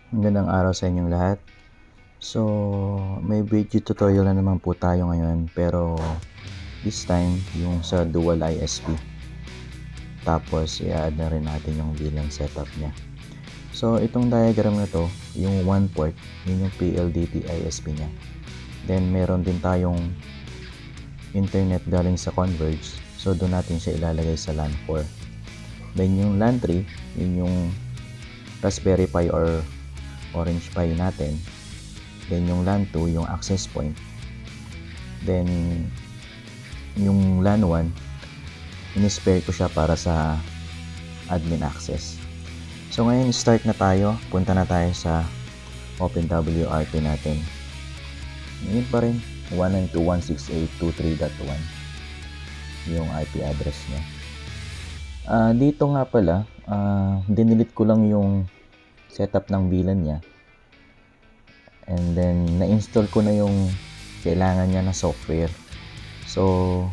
Magandang araw sa inyong lahat. So, may video tutorial na naman po tayo ngayon, pero this time yung sa dual ISP. Tapos i-add na rin natin yung VLAN setup niya. So, itong diagram na to, yung one port, yun yung PLDT ISP niya. Then meron din tayong internet galing sa Converge. So, doon natin siya ilalagay sa LAN 4. Then yung LAN 3, yun yung Raspberry Pi or Orange Pi natin. Then yung LAN 2, yung access point. Then yung LAN 1, in-spare ko siya para sa admin access. So ngayon start na tayo. Punta na tayo sa OpenWRT natin. Ngayon pa rin 192.168.23.1 yung IP address niya. Dito nga pala, dinilit ko lang yung setup ng VLAN niya. And then, na-install ko na yung kailangan niya na software. So,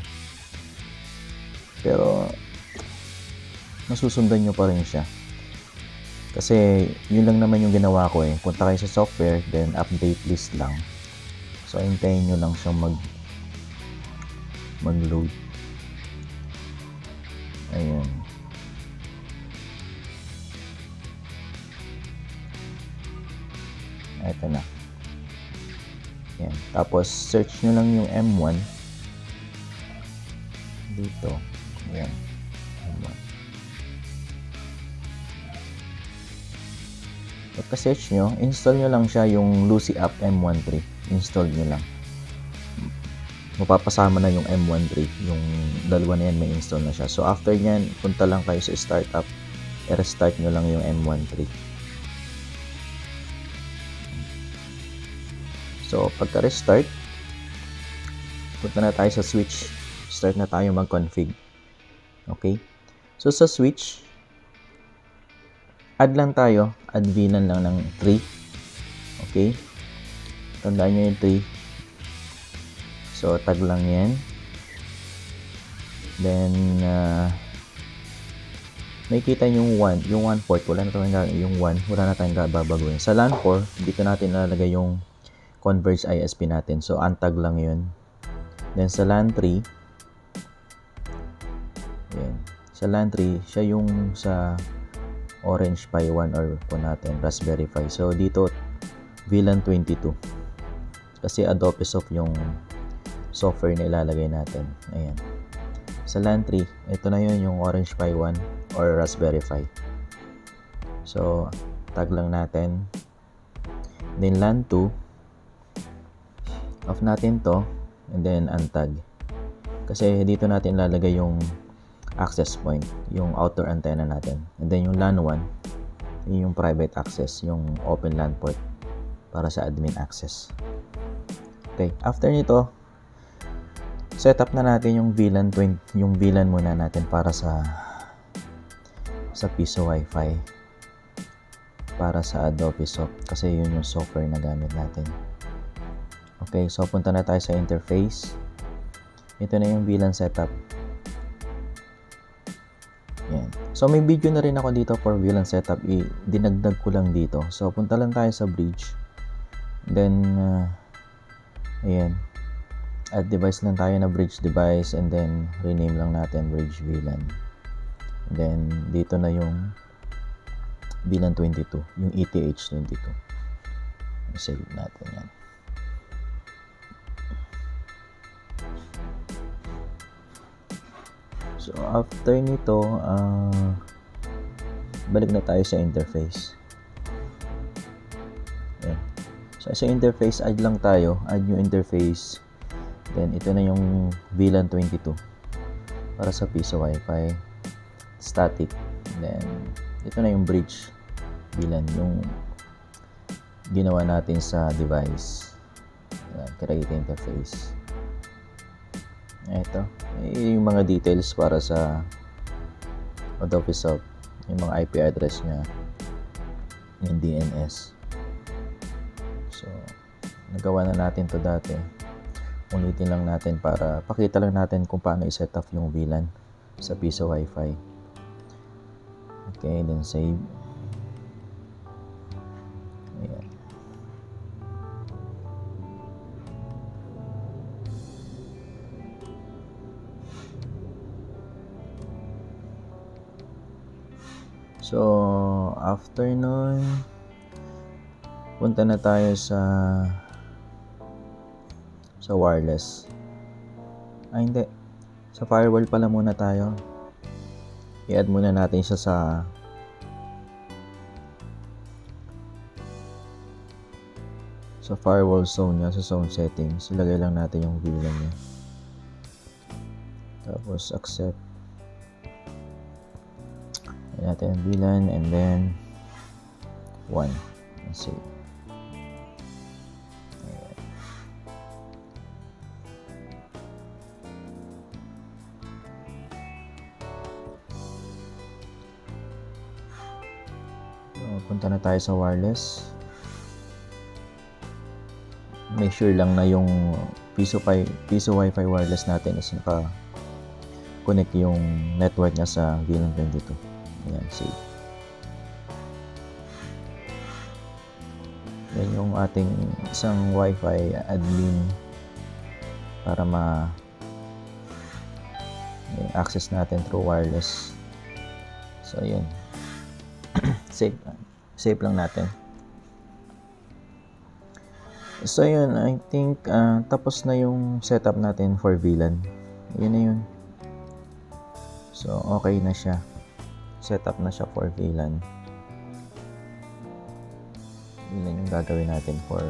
pero, masusundan nyo pa rin siya. Kasi, yun lang naman yung ginawa ko eh. Punta kayo sa software, then update list lang. So, hintayin nyo lang siyang mag-load. Ayan. Ito na. Yan. Tapos, search nyo lang yung M1. Dito. Yan. M1. Pagka-search nyo, install nyo lang siya yung Lucy app M13. Install nyo lang. Mapapasama na yung M13. Yung dalawa na yan, may install na siya. So, after nyan, punta lang kayo sa startup. I-restart nyo lang yung M13. So, pagka-restart, punta na tayo sa switch. Start na tayo mag-config. Okay? So, sa switch, add lang tayo. Add VLAN lang ng 3. Okay? Tandaan nyo yung 3. So, tag lang yan. Then, makikita yung 1. Yung 1 port, wala na tayong yung 1. Wala na tayong babaguhin. Sa LAN 4, dito natin ilalagay yung Converge ISP natin. So, untag lang yun. Then, sa LAN 3, yan. Sa LAN 3, siya yung sa Orange Pi 1 or po natin, Raspberry Pi. So, dito, VLAN 22. Kasi Adobe Soft yung software na ilalagay natin. Ayan. Sa LAN 3, ito na yun yung Orange Pi 1 or Raspberry Pi. So, tag lang natin. Then, LAN 2, off natin to, and then untag. Kasi dito natin ilalagay yung access point, yung outer antenna natin. And then yung LAN 1, yung private access, yung open LAN port para sa admin access. Okay, after nito, setup na natin yung VLAN 20, yung VLAN muna natin para sa Piso Wi-Fi, para sa Adobe Soft, kasi yun yung software na gamit natin. Okay, so punta na tayo sa interface. Ito na yung VLAN setup. Yan. So may video na rin ako dito for VLAN setup. Dinagdag ko lang dito. So punta lang tayo sa bridge. Then, ayan. Add device lang tayo na bridge device. And then, rename lang natin bridge VLAN. And then, dito na yung VLAN 22. Yung ETH22. Save natin yan. So, after nito, balik na tayo sa interface. Ayan. So, sa interface, add lang tayo. Add new interface. Then, ito na yung VLAN 22 para sa Piso Wi-Fi. Static. Then, ito na yung bridge VLAN, yung ginawa natin sa device. Ayan, create interface. Ito, yung mga details para sa Adobe Soft, yung mga IP address niya, yung DNS. So, nagawa na natin to dati. Ulitin lang natin para pakita lang natin kung paano i-set up yung VLAN sa Piso Wi-Fi. Okay, then save. So, after nun, punta na tayo sa wireless. Hindi. Sa firewall pala muna tayo. I-add muna natin siya sa firewall zone niya, sa zone settings. Ilagay lang natin yung VLAN niya. Tapos accept. Ilagay natin yung VLAN and then 1. And save. Punta na tayo sa wireless. Make sure lang na yung piso Wi-Fi wireless natin is naka-connect yung network niya sa VLAN 22. Ayan, save. Yan yung ating isang Wi-Fi admin para access natin through wireless. So, yun. Save lang natin. So yun, I think tapos na yung setup natin for VLAN. Yun na yun. So okay na siya. Setup na siya for VLAN. Yun na yung gagawin natin for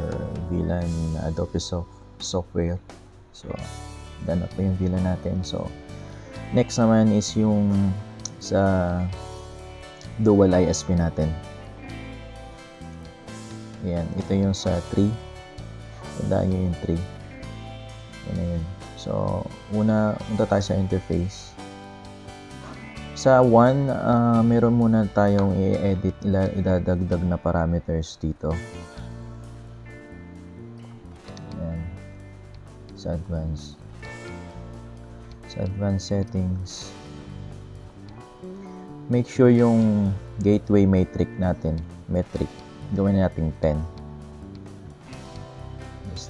VLAN Adobe software. So done up pa yung VLAN natin. So next naman is yung sa dual ISP natin. Ayan, ito yung sa 3. Tandaan nyo yung 3. Yan na yun. So, punta tayo sa interface. Sa 1, meron muna tayong i-edit, idadagdag na parameters dito. Ayan. Sa advanced. Sa advanced settings. Make sure yung gateway metric gawin natin 10.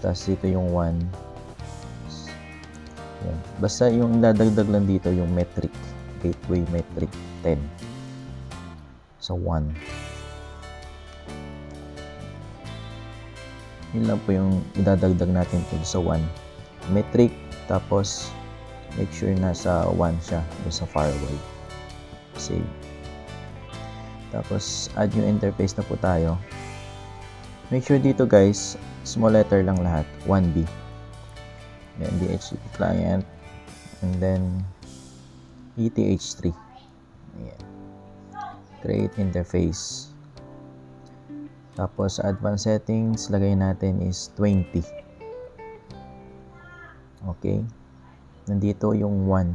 Tapos dito yung 1. Yan. Basta yung dadagdag lang dito yung gateway metric 10 sa 1. Yun lang po yung idadagdag natin sa 1 metric. Tapos make sure na sa 1 siya sa firewall. Save. Tapos add new interface na po tayo. Make sure dito guys, small letter lang lahat, 1B. Then DHCP client and then ETH3. Ayan. Create interface. Tapos advanced settings, lagay natin is 20. Okay. Nandito yung 1.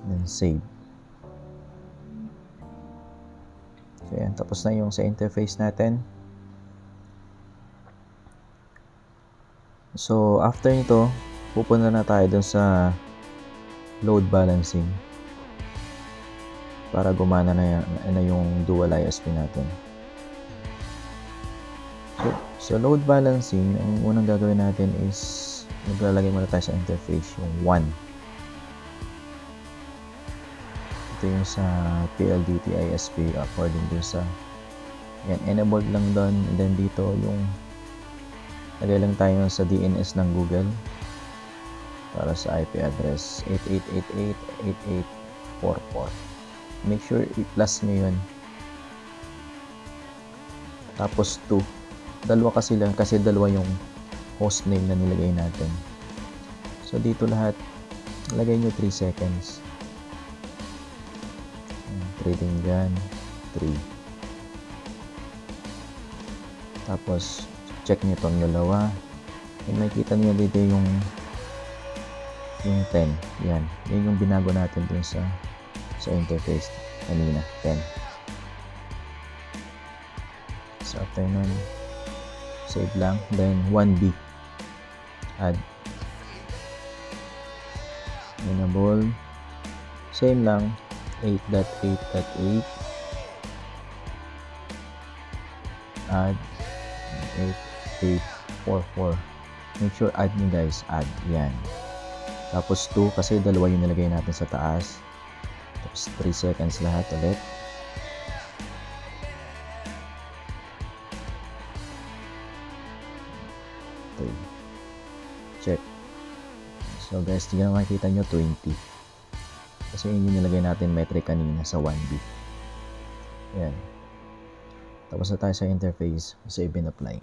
Then save. So, yan. Tapos na yung sa interface natin. So, after nito, pupunta na tayo dun sa load balancing para gumana na yung dual ISP natin. So, load balancing, ang unang gagawin natin is maglalagay muna tayo sa interface yung 1. Ito yung sa PLDT ISP according dun sa yan, enabled lang doon. And then dito yung lagay lang tayo sa DNS ng Google para sa IP address 8888-8844. Make sure i-plus nyo yun. Tapos 2. Dalawa kasi dalawa yung host name na nilagay natin. So dito lahat lagay nyo 3 seconds. Trading gun 3. Tapos check nyo itong dalawa. Makikita nyo dito yung 10. Yan yung binago natin dun sa interface kanina, 10. So after nun, save lang. Then 1B, add, enable, same lang, 8.8.8, add 8844. Make sure add nyo guys, add yan. Tapos 2 kasi dalawa yung nilagay natin sa taas. Tapos Tapos 3 seconds lahat ulit. Okay. Check. So guys, tingnan makikita nyo 20. Kasi yun yung nilagay natin metric kanina sa 1B. Ayan. Tapos na tayo sa interface. Save and apply.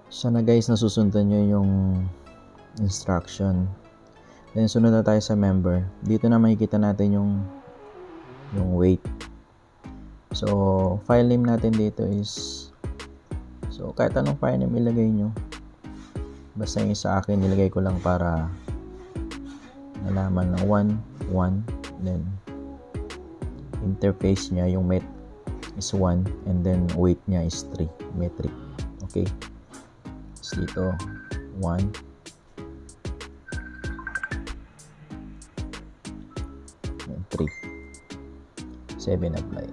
So na guys, nasusundan nyo yung instruction. Then sunod na tayo sa member. Dito na makikita natin yung weight. So file name natin dito is, so kahit anong file name ilagay nyo. Basta yung sa akin nilagay ko lang para nalaman ng 1. Then interface nya yung met is 1 and then weight nya is 3 metric. Okay. So dito 1 and 3. Save and apply.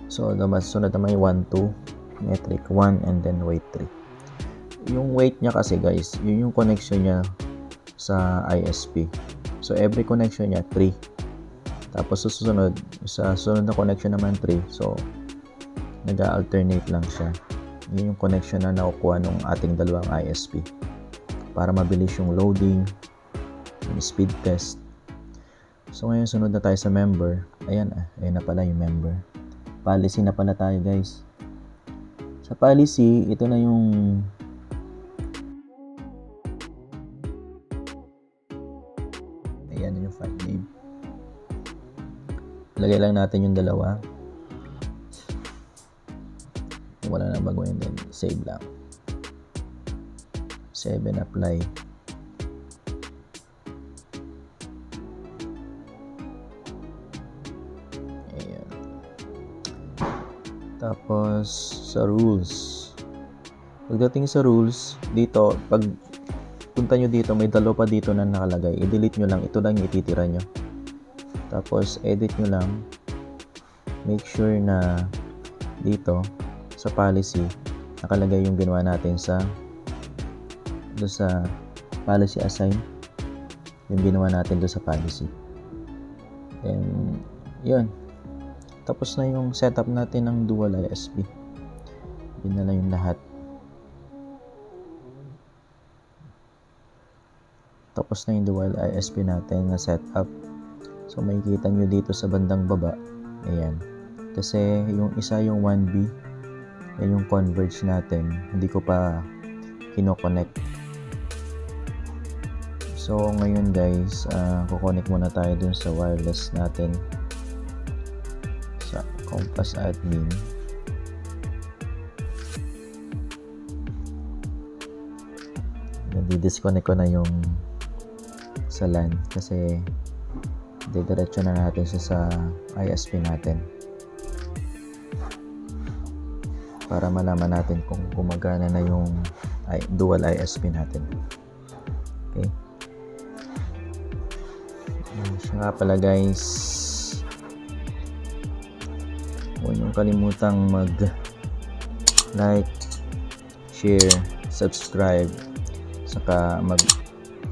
So sunod naman yung 1, 2 metric 1 and then weight 3. Yung weight nya kasi guys, yun yung connection nya sa ISP. So every connection nya 3. Tapos susunod sa sunod na connection naman 3. So nag-alternate lang siya. Yun yung connection na nakukuha ng ating dalawang ISP para mabilis yung loading, yung speed test. So ngayon sunod na tayo sa member. Ayan na pala yung member. Policy na pala tayo guys. Sa policy, ito na yung ayan yung file name. Lagay lang natin yung dalawa. Wala na baguhin din. Save lang. Save and apply. Ayan. Tapos sa rules. Pagdating sa rules, dito, pag punta nyo dito, may dalawa pa dito na nakalagay. I-delete nyo lang. Ito lang yung ititira nyo. Tapos edit nyo lang. Make sure na dito sa policy nakalagay yung ginawa natin sa policy assign, yung ginawa natin doon sa policy. Then yun, tapos na yung setup natin ng dual ISP. Yun na lang yung lahat. Tapos na yung dual ISP natin na setup. So makikita nyo dito sa bandang baba, ayan, kasi yung isa yung 1B, yan yung converge natin, hindi ko pa kinoconnect. So ngayon guys, kukonek muna tayo dun sa wireless natin sa Compass admin. Nadi-disconnect ko na yung sa LAN kasi didiretso na natin siya sa ISP natin para malaman natin kung gumagana na yung dual ISP natin. Okay, siya nga pala guys, huwag niyong kalimutang mag like, share, subscribe, saka mag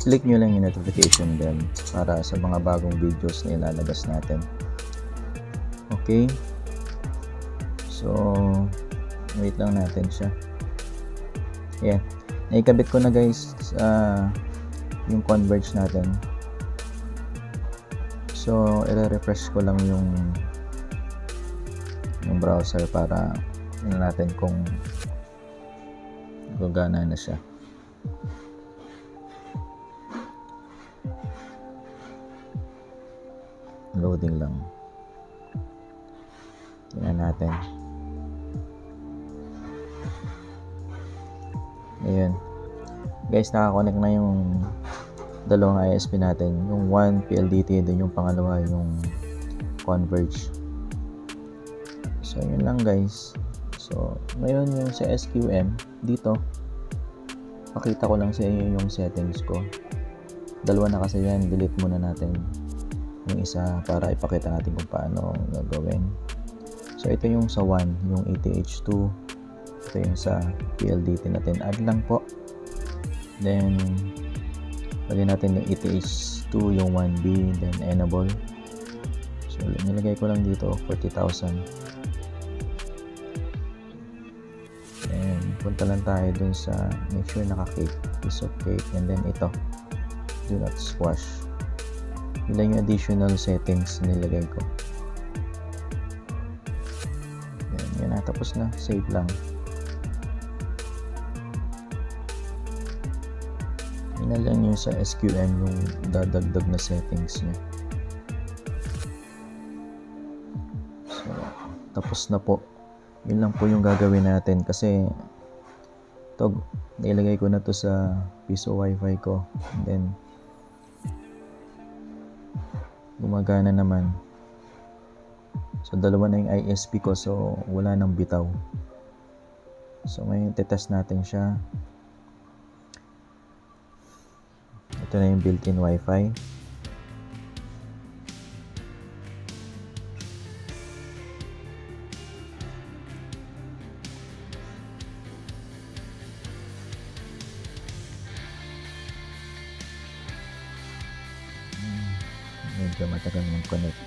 click nyo lang yung notification bell para sa mga bagong videos na ilalabas natin. Okay, so wait lang natin siya. Ayan, naikabit ko na guys yung converge natin. So i-refresh ko lang yung browser para tingnan natin kung gagana na siya. Loading lang. Tingnan natin. Ayan. Guys, nakakonect na yung dalawang ISP natin. Yung 1 PLDT, din yung pangalawa yung Converge. So, yun lang guys. So, ngayon yung sa SQM, dito, pakita ko lang sa inyo yung settings ko. Dalawa na kasi yan. Delete muna natin yung isa para ipakita natin kung paano gagawin. So ito yung sa 1, yung ATH2 Ito yung sa PLDT natin. Add lang po. Then, lagyan natin yung ETH2, yung 1B, then enable. So, nilagay ko lang dito 40,000. Then, punta lang tayo dun sa make sure naka-cake, piece of cake, and then ito, do not squash. Yun lang yung additional settings na nilagay ko. Then, yun na, tapos na, save lang. Yun na lang yung sa SQM yung dadagdag na settings niya. So, tapos na po. Yun lang po yung gagawin natin kasi ito, nilagay ko na to sa piso wifi ko. And then, gumagana naman. So, dalawa na yung ISP ko, so wala nang bitaw. So, ngayon test natin siya. Ito na yung built-in wifi. Medyo matagal mag-connect.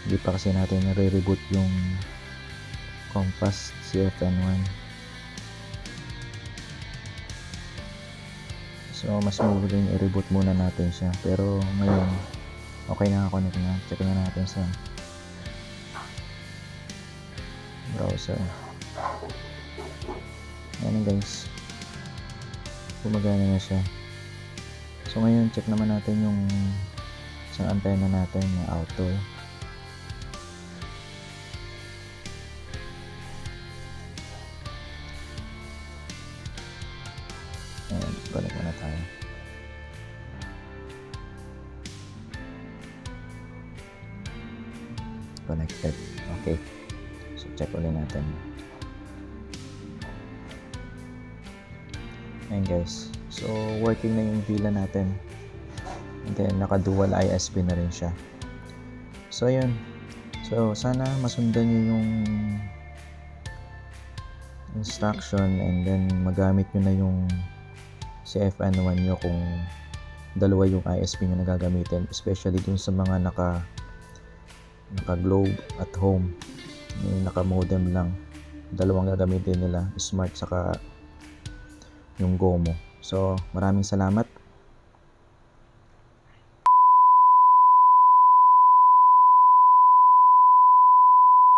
Hindi pa kasi natin nare-reboot yung Compass CFN1. So, mas mabuting i-reboot muna natin siya. Pero ngayon, okay na connect na. Check na natin sa browser. Ayan guys. Gumagana na siya. So ngayon, check naman natin yung isang antena natin na outdoor. Ayan, connect muna tayo. Connected. Okay. So check ulit natin. Ayan guys. So, working na yung VLAN natin. And then, naka-dual ISP na rin siya. So, yun. So, sana masundan nyo yung instruction and then magamit nyo na yung CFN1 nyo kung dalawa yung ISP nyo na gagamitin. Especially dun sa mga naka-globe at home. Yung naka-modem lang. Dalawang gagamitin nila. Smart saka yung GOMO. So, maraming salamat.